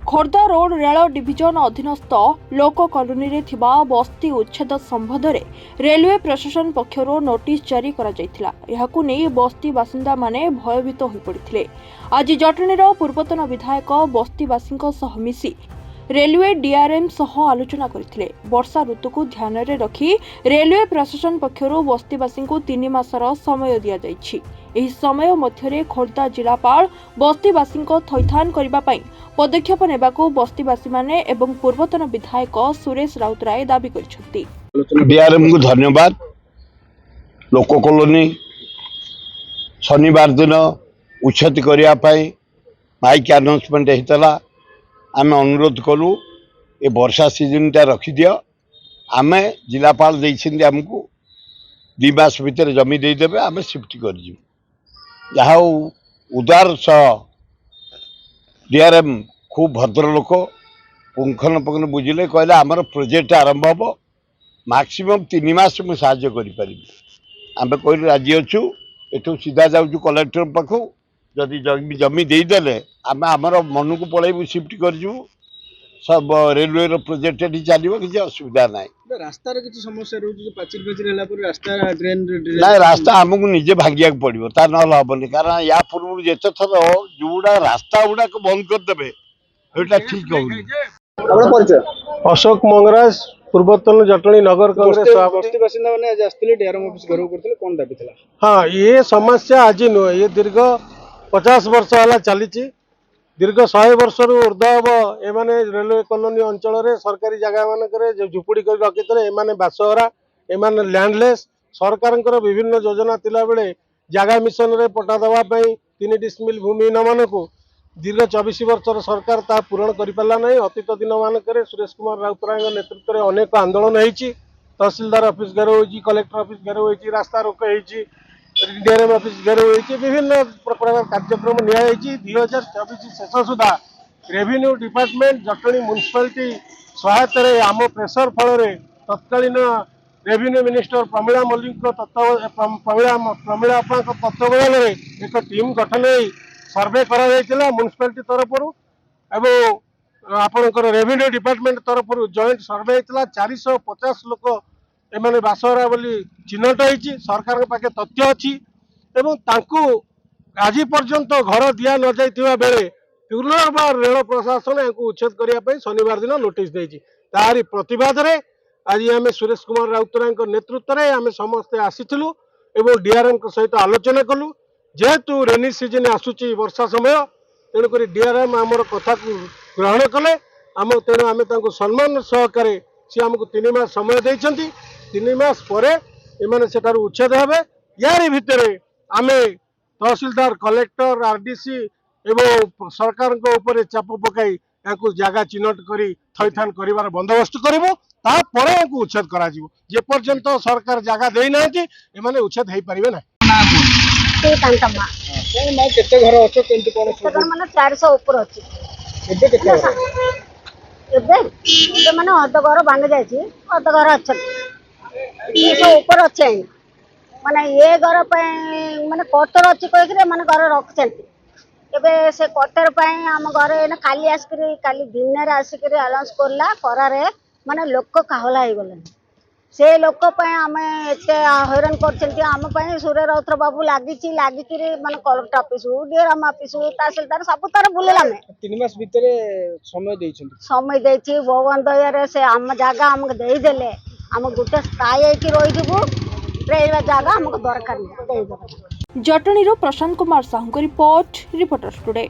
Khordha road rail division अधीनस्थ लोक colony रे थिबा बस्ती उच्छेद संबंध में रेलवे प्रशासन पक्षर नोटिस जारी करा जायथिला। एहाकु नै बस्ती बासिंदा माने भयभीत होई पड़िथिले। आज जटणीर पूर्वतन विधायक बस्तीवासी सह मिसी रेलवे डीआरएम सह आलोचना करथिले। वर्षा ऋतु को ध्यान रे रखी रेलवे प्रशासन पक्षर बस्तीवासी को 3 मासर समय दिया जायछि। एही समय मध्यरे खोर्धा जिलापाल बस्तीवासी थैथान करबा पई पदक्षेप नेबाकू बस्तीवासी माने एवं पूर्वतन विधायक सुरेश राउतराय दाबी करछथि। डीआरएम को धन्यवाद। लोक कॉलोनी शनिवार दिन उच्छेद करने माइक आनाउंसमेंट होता। आम अनुरोध कलु ए वर्षा सीजन टा रखी दियो। आम जिलापाल देइछिंदी हमको 2 मास भीतर जमी देदेवे आम शिफ्ट कर जहा उदार डीआरएम खूब भद्र लोक पुंखन पुंखन बुझिले कहले आमर प्रोजेक्ट आरंभ हम मैक्सिमम 3 मास मुझे साहाय्य करें। आम कहलु राजी अच्छु। एठू सीधा जाऊँ कलेक्टर पाखु जदि जमी देदेले आम आमर मन को पलैबू शिफ्ट कर सब रेलवे प्रोजेक्ट चलो किसी असुविधा ना। रास्ता किसी समस्या रोज पाचिल पाचिल पर रास्ता ड्रेन ना रास्ता आमको निजे भागिया पड़ो ता ना हेनी। कारण या पूर्व जिते थर जोड़ा रास्ता गुड़ाक बंद करदे ठीक हो। अशोक मंगराज पूर्वतन जटणी नगर कांग्रेस बस्ती बासिंदा माने आज आस्थिले डीआरएम ऑफिस घर करथिले कोन दाबी थिला? हाँ, ये समस्या आज नुह ये दीर्घ 50 वर्ष है चली। दीर्घ 100 वर्ष ऊर्ध हम एमाने रेलवे कॉलोनी अंचल सरकारी जगह मानक झुपुड़ी कर रखी एमाने बासहरा एमाने लैंडलेस। सरकार विभिन्न योजना थिला बेले जगह मिशन रे पटा देवाई 3 डिसमिल भूमिहीन मानक दीर्घ 24 वर्ष सरकार ता पूरण कर पारा ना। अतीत दिन मानक सुरेश कुमार राउतराय नेतृत्व में अनेक आंदोलन होती। तहसीलदार ऑफिस घेर हो, कलेक्टर ऑफिस घेर हो, रास्ता रोक हो, डीआरएम ऑफिस घेर हो, विभिन्न प्रकार कार्यक्रम नि 2024 शेष सुधा रेवेन्यू डिपार्टमेंट जटणी म्युनिसिपालिटी सहायता आम प्रेसर फल तत्कालीन रेवेन्यू मिनिस्टर प्रमिला मल्लिक प्रमिला अपा तत्वावधान में एक टीम गठन सर्वे करा म्युनिसिपालिटी तरफ एवं आपणकर रेवेन्यू डिपार्टमेंट तरफ जॉइंट सर्वे होता। 450 लोक एमाने बासहरा बोली चिन्हट होती। सरकार पाखे तथ्य अच्छी आज पर्यंत घर दिया न जाइथिबा बेले पुनर्बार रेल प्रशासन या उच्छेद करने शनिवार दिन नोटिस देछि। तारी प्रतिवाद रे आज आम सुरेश कुमार राउतराय नेतृत्व में आम समस्ते आसीथिलु एवं डीआरएम सहित आलोचना कलु। जेहेतु रेनी सीजन आसूची वर्षा समय तेणुक डीआरएम आमर कथा को ग्रहण कले आम तेणु आम सम्मान सहकारे सी आमको 3 मास समय देइछंती। 3 मास परे एमाने सेठार उच्छेद हेबे। यारी भितर आम तहसीलदार कलेक्टर आरडीसी एवं सरकार ऊपर चाप पकाई जगह चिन्हट कर थैथान कर बंदोबस्त करूँ तापर उच्छेद कर जेपर्यंत सरकार जगह देना एमाने उच्छेद हो पारे ना। केते घर अच्छो केंति कोन माने 400 ऊपर अछि। एबे केते एबे माने अध घर भांग जायछि, अध घर अछि 300 ऊपर अछि। माने ये घर पे माने कोटर अछि कहि के माने घर रखछंती। एबे से कोटर पे हम घर एना खाली आसकरी खाली दिन रे आसकरी अलाउंस करला करारे माने लोक काहला हो गले। से लोक पे आमे एते हैरान करछंती। आम पे सूर्य राउतर बाबू लागिछि लागिकरी माने कलेक्टर ऑफिस डीआरएम ऑफिस तहसीलदार सब तरह बुलेला। 3 मास भीतर समय देछि भगवान दया रे से आम जगह हमके देई देले हम गुटे स्थायी की रहि जबु रेलवे जगह हमको दरकार नहीं देई देबे। जटणीर Prashant Kumar Sahu report reporters today.